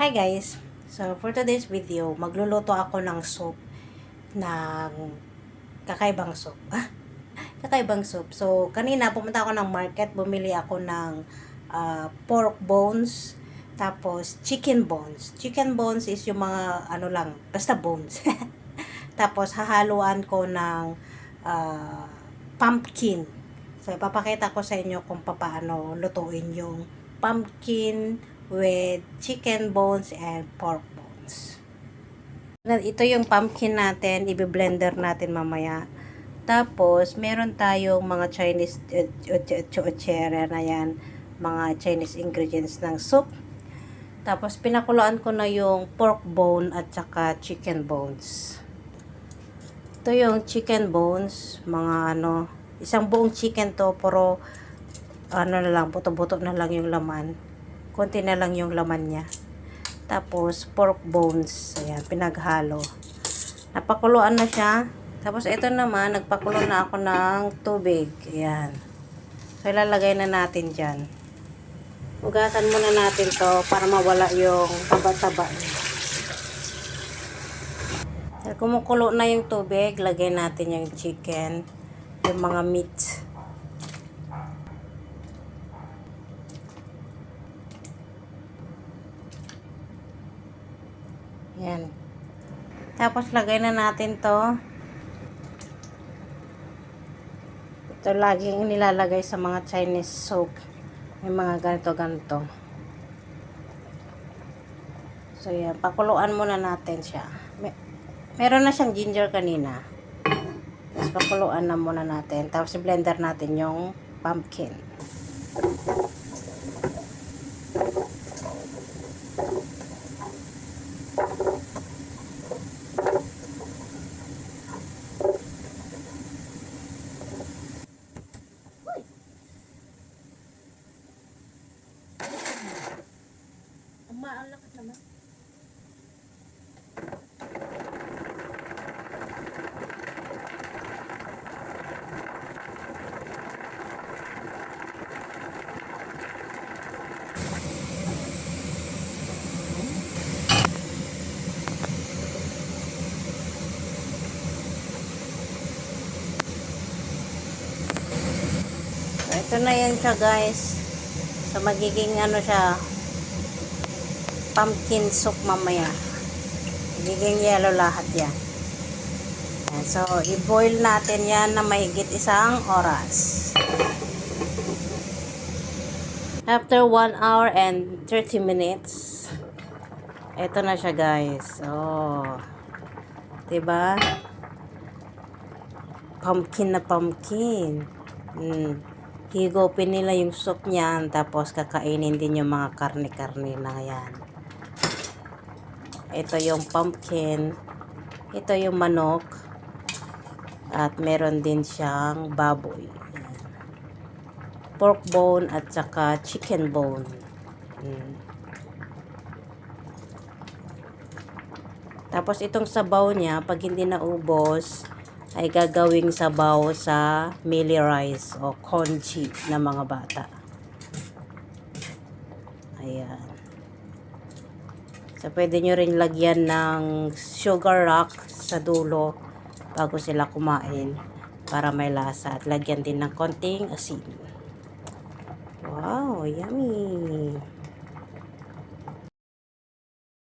Hi guys! So for today's video, magluluto ako ng soup ng kakaibang soup. Kakaibang soup. So kanina pumunta ako ng market, bumili ako ng pork bones, tapos chicken bones. Chicken bones is yung mga ano lang, basta bones. Tapos hahaluan ko ng pumpkin. So ipapakita ko sa inyo kung paano lutuin yung pumpkin with chicken bones and pork bones. Ito yung pumpkin natin, i-blender natin mamaya. Tapos, meron tayong mga Chinese chuchere na yan, mga Chinese ingredients ng soup. Tapos, pinakuluan ko na yung pork bone at saka chicken bones. Ito yung chicken bones, mga isang buong chicken to, pero na lang, buto-buto na lang yung laman. Konti na lang yung laman niya. Tapos, pork bones. Ayan, pinaghalo. Napakuluan na siya. Tapos, ito naman, nagpakulo na ako ng tubig. Ayan. So, ilalagay na natin dyan. Hugasan muna natin to para mawala yung taba-taba niya. Kumukulo na yung tubig, lagay natin yung chicken, yung mga meat. Yan. Tapos lagay na natin to. Ito laging nilalagay sa mga Chinese soup. May mga ganito-ganito. So yan, pakuluan muna natin siya. Meron na siyang ginger kanina. Tapos pakuluan na muna natin. Tapos i-blender natin yung pumpkin. Ang lakas naman. Ito na yan siya guys. So magiging siya, pumpkin soup mamaya. Magiging yellow lahat yan. So i-boil natin yan na mahigit 1 oras. After 1 hour and 30 minutes, ito na siya guys. Oh, diba? Pumpkin na pumpkin. Higopin nila yung soup niyan, tapos kakainin din yung mga karne-karne na yan. Ito yung pumpkin, ito yung manok, at meron din siyang baboy. Pork bone at saka chicken bone. Tapos itong sabaw niya, pag hindi naubos, ay gagawing sabaw sa mealy rice o congee na mga bata. Ayan. So, pwede nyo rin lagyan ng sugar rock sa dulo bago sila kumain para may lasa. At lagyan din ng konting asin. Wow, yummy!